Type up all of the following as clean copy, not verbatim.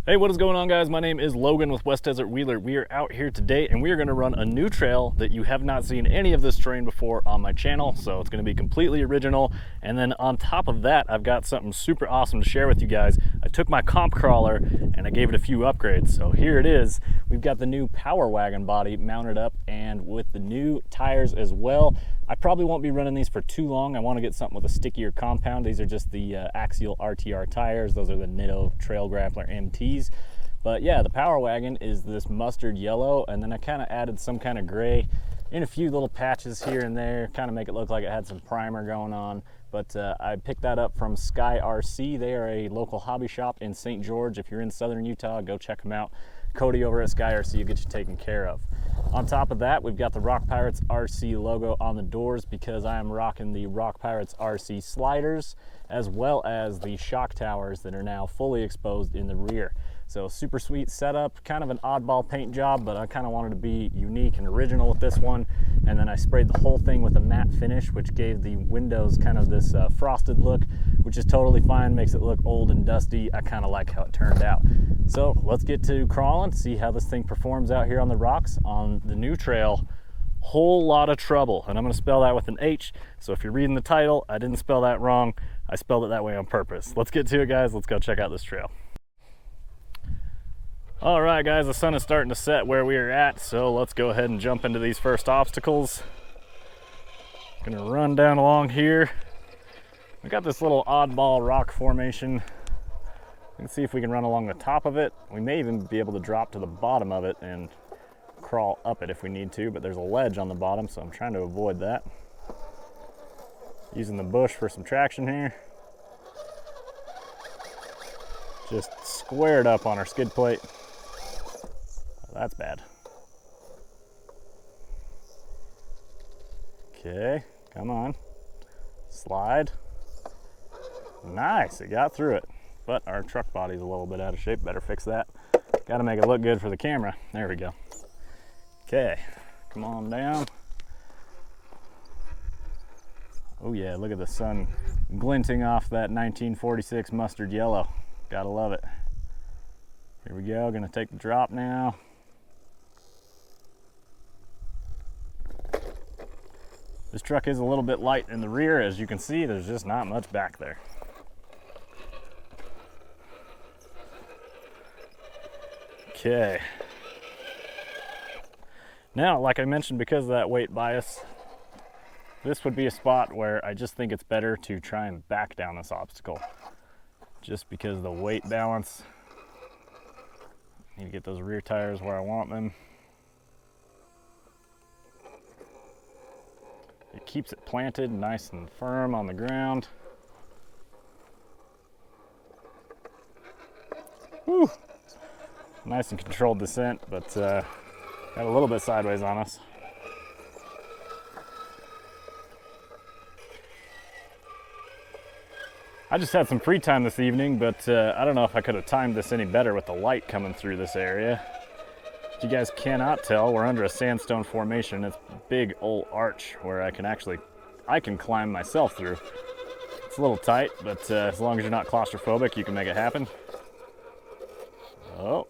Hey, what is going on, guys? My name is Logan with West Desert Wheeler. We are out here today and we are going to run a new trail that you have not seen any of this terrain before on my channel, so it's going to be completely original. And then on top of that, I've got something super awesome to share with you guys. I took my comp crawler and I gave it a few upgrades. So here it is. We've got the new Power Wagon body mounted up and with the new tires as well. I probably won't be running these for too long. I want to get something with a stickier compound. These are just the axial RTR tires. Those are the Nitto Trail Grappler MTs. But yeah, the Power Wagon is this mustard yellow, and then I kind of added some kind of gray in a few little patches here and there, kind of make it look like it had some primer going on. But I picked that up from Sky RC. They are a local hobby shop in St. George. If you're in southern Utah, go check them out. Cody over at Sky RC will get you taken care of. On top of that, we've got the Rock Pirates RC logo on the doors because I am rocking the Rock Pirates RC sliders as well as the shock towers that are now fully exposed in the rear. So super sweet setup, kind of an oddball paint job, but I kind of wanted to be unique and original with this one. And then I sprayed the whole thing with a matte finish, which gave the windows kind of this frosted look, which is totally fine, makes it look old and dusty. I kind of like how it turned out. So let's get to crawling, see how this thing performs out here on the rocks on the new trail. Whole lot of trouble, and I'm going to spell that with an H. So if you're reading the title, I didn't spell that wrong. I spelled it that way on purpose. Let's get to it, guys. Let's go check out this trail. All right, guys, the sun is starting to set where we are at, so let's go ahead and jump into these first obstacles. Gonna run down along here. We got this little oddball rock formation. Let's see if we can run along the top of it. We may even be able to drop to the bottom of it and crawl up it if we need to, but there's a ledge on the bottom, so I'm trying to avoid that. Using the bush for some traction here. Just squared up on our skid plate. That's bad. Okay, come on. Slide. Nice, it got through it. But our truck body's a little bit out of shape. Better fix that. Got to make it look good for the camera. There we go. Okay, come on down. Oh yeah, look at the sun glinting off that 1946 mustard yellow. Gotta love it. Here we go, gonna take the drop now. This truck is a little bit light in the rear. As you can see, there's just not much back there. Okay. Now, like I mentioned, because of that weight bias, this would be a spot where I just think it's better to try and back down this obstacle. Just because of the weight balance. I need to get those rear tires where I want them. It keeps it planted nice and firm on the ground. Whew. Nice and controlled descent, but got a little bit sideways on us. I just had some free time this evening, but I don't know if I could have timed this any better with the light coming through this area. If you guys cannot tell, we're under a sandstone formation. It's a big old arch where I can climb myself through. It's a little tight, but as long as you're not claustrophobic, you can make it happen. Oh.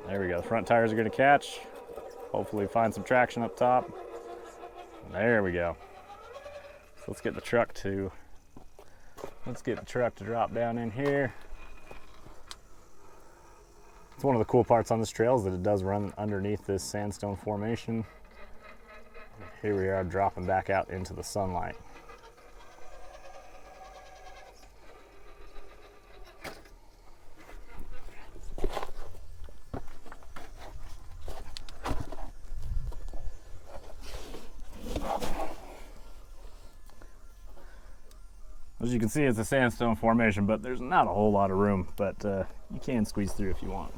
There we go. The front tires are going to catch. Hopefully find some traction up top. There we go. So let's get the truck to drop down in here. It's one of the cool parts on this trail is that it does run underneath this sandstone formation. Here we are dropping back out into the sunlight. As you can see, it's a sandstone formation, but there's not a whole lot of room, but you can squeeze through if you want.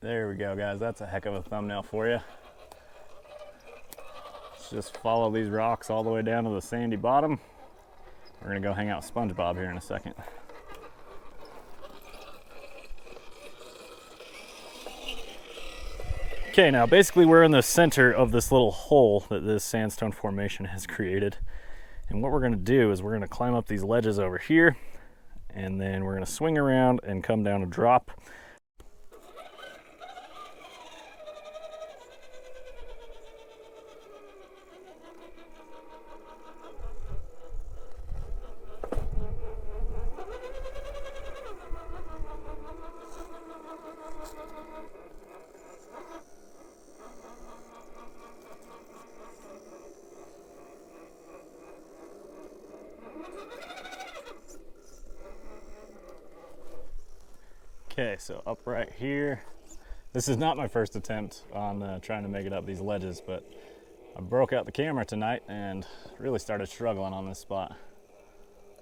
There we go, guys. That's a heck of a thumbnail for you. Let's just follow these rocks all the way down to the sandy bottom. We're gonna go hang out with SpongeBob here in a second. Okay, now basically we're in the center of this little hole that this sandstone formation has created. And what we're gonna do is we're gonna climb up these ledges over here, and then we're gonna swing around and come down a drop. Okay, so up right here. This is not my first attempt on trying to make it up these ledges, but I broke out the camera tonight and really started struggling on this spot.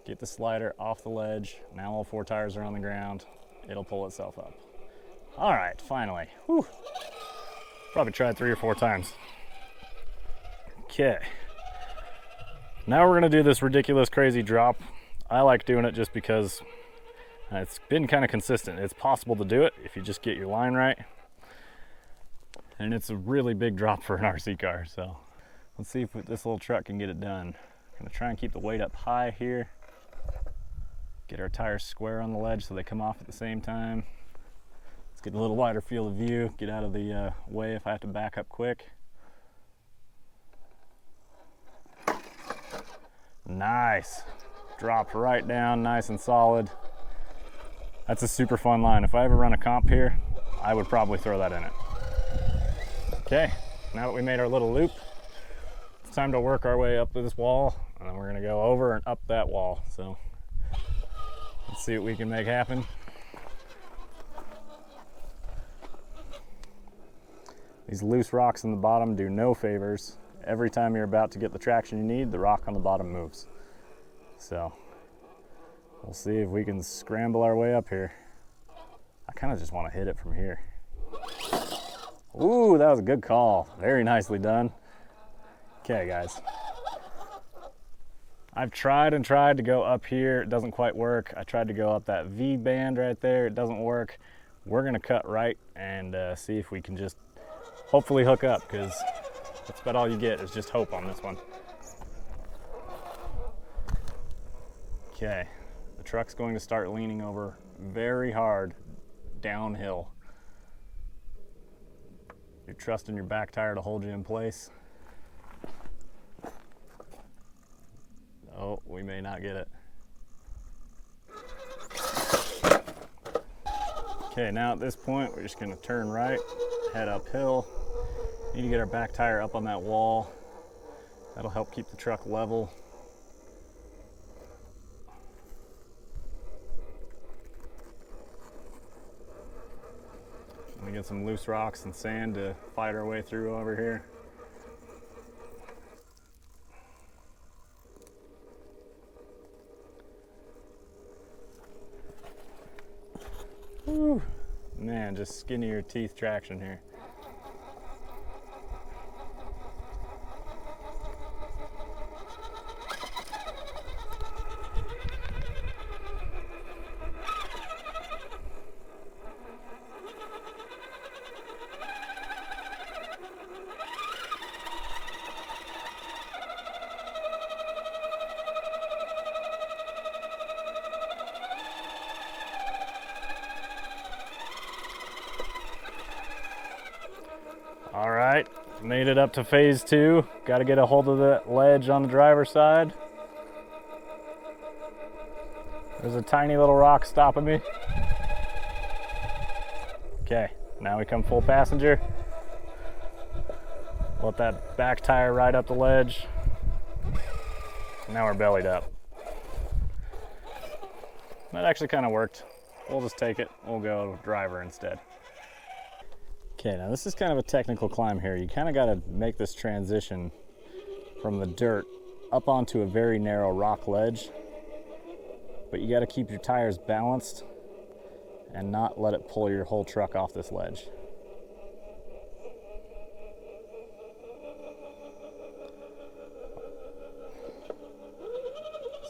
Get the slider off the ledge. Now all 4 tires are on the ground. It'll pull itself up. All right, finally. Whew. Probably tried 3 or 4 times. Okay. Now we're gonna do this ridiculous, crazy drop. I like doing it just because it's been kind of consistent. It's possible to do it if you just get your line right. And it's a really big drop for an RC car, so let's see if this little truck can get it done. I'm gonna try and keep the weight up high here. Get our tires square on the ledge so they come off at the same time. Let's get a little wider field of view, get out of the way if I have to back up quick. Nice. Dropped right down, nice and solid. That's a super fun line. If I ever run a comp here, I would probably throw that in it. Okay, now that we made our little loop, it's time to work our way up to this wall, and then we're gonna go over and up that wall. So let's see what we can make happen. These loose rocks in the bottom do no favors. Every time you're about to get the traction you need, the rock on the bottom moves. So we'll see if we can scramble our way up here. I kind of just want to hit it from here. Ooh, that was a good call. Very nicely done. Okay, guys. I've tried and tried to go up here. It doesn't quite work. I tried to go up that V band right there. It doesn't work. We're going to cut right and see if we can just hopefully hook up, because that's about all you get is just hope on this one. Okay. The truck's going to start leaning over very hard downhill. You're trusting your back tire to hold you in place. Oh, we may not get it. Okay, now at this point, we're just gonna turn right, head uphill. Need to get our back tire up on that wall. That'll help keep the truck level. We get some loose rocks and sand to fight our way through over here. Whew. Man, just skinny your teeth traction here. All right, made it up to phase 2. Got to get a hold of the ledge on the driver's side. There's a tiny little rock stopping me. Okay, now we come full passenger. Let that back tire ride up the ledge. Now we're bellied up. That actually kind of worked. We'll just take it. We'll go driver instead. Okay, now this is kind of a technical climb here. You kind of got to make this transition from the dirt up onto a very narrow rock ledge, but you got to keep your tires balanced and not let it pull your whole truck off this ledge.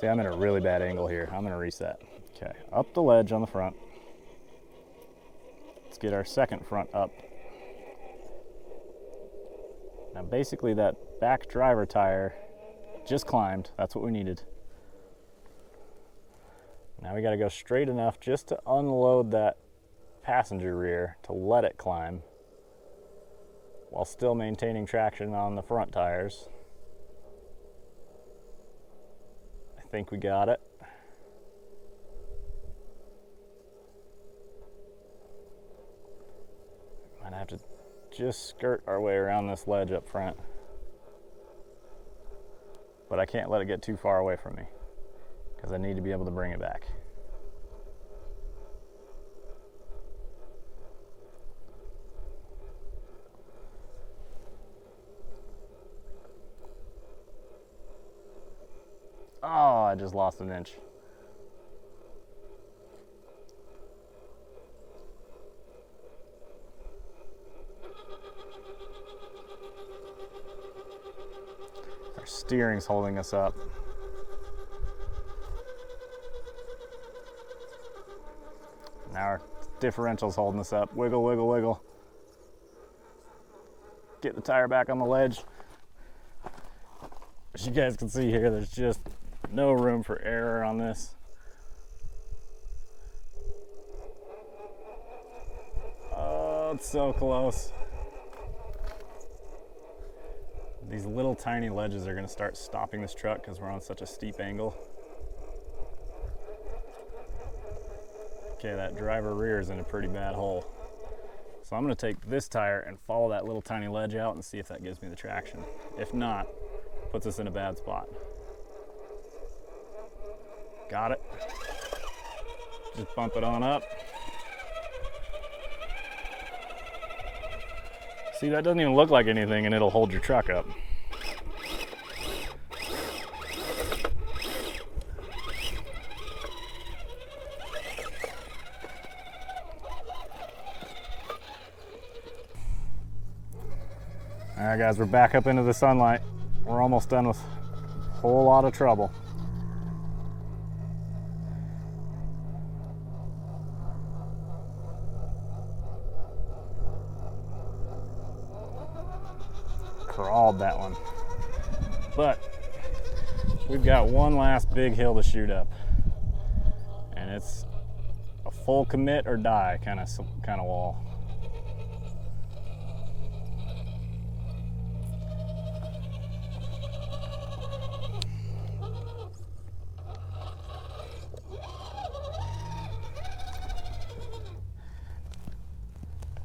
See, I'm in a really bad angle here. I'm gonna reset. Okay, up the ledge on the front. Let's get our second front up. Now basically that back driver tire just climbed. That's what we needed. Now we got to go straight enough just to unload that passenger rear to let it climb while still maintaining traction on the front tires. I think we got it. Might have to just skirt our way around this ledge up front. But I can't let it get too far away from me because I need to be able to bring it back. Oh, I just lost an inch. Our steering's holding us up. Now our differential's holding us up. Wiggle, wiggle, wiggle. Get the tire back on the ledge. As you guys can see here, there's just no room for error on this. Oh, it's so close. These little tiny ledges are going to start stopping this truck because we're on such a steep angle. Okay, that driver rear is in a pretty bad hole. So I'm going to take this tire and follow that little tiny ledge out and see if that gives me the traction. If not, puts us in a bad spot. Got it. Just bump it on up. See, that doesn't even look like anything and it'll hold your truck up. All right, guys, we're back up into the sunlight. We're almost done with a whole lot of trouble. Crawled that one. But we've got one last big hill to shoot up. And it's a full commit or die kind of wall.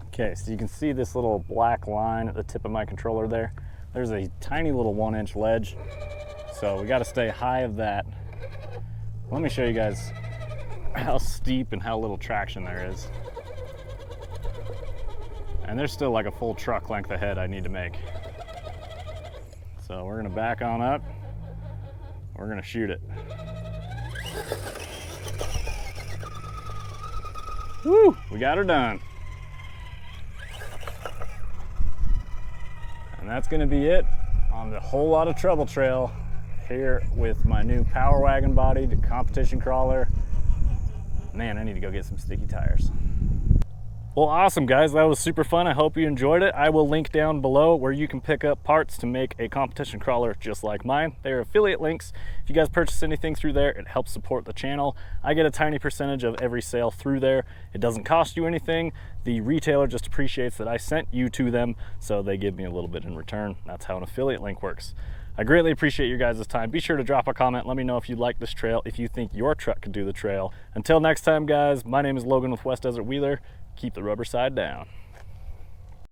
Okay, so you can see this little black line at the tip of my controller there. There's a tiny little 1-inch ledge, so we got to stay high of that. Let me show you guys how steep and how little traction there is. And there's still like a full truck length ahead I need to make. So we're gonna back on up. We're gonna shoot it. Woo, we got her done. And that's gonna be it on the whole lot of trouble trail here with my new Power Wagon bodied competition crawler. Man, I need to go get some sticky tires. Well, awesome guys, that was super fun. I hope you enjoyed it. I will link down below where you can pick up parts to make a competition crawler just like mine. They're affiliate links. If you guys purchase anything through there, it helps support the channel. I get a tiny percentage of every sale through there. It doesn't cost you anything. The retailer just appreciates that I sent you to them, so they give me a little bit in return. That's how an affiliate link works. I greatly appreciate your guys' time. Be sure to drop a comment. Let me know if you like this trail, if you think your truck could do the trail. Until next time, guys, my name is Logan with West Desert Wheeler. Keep the rubber side down.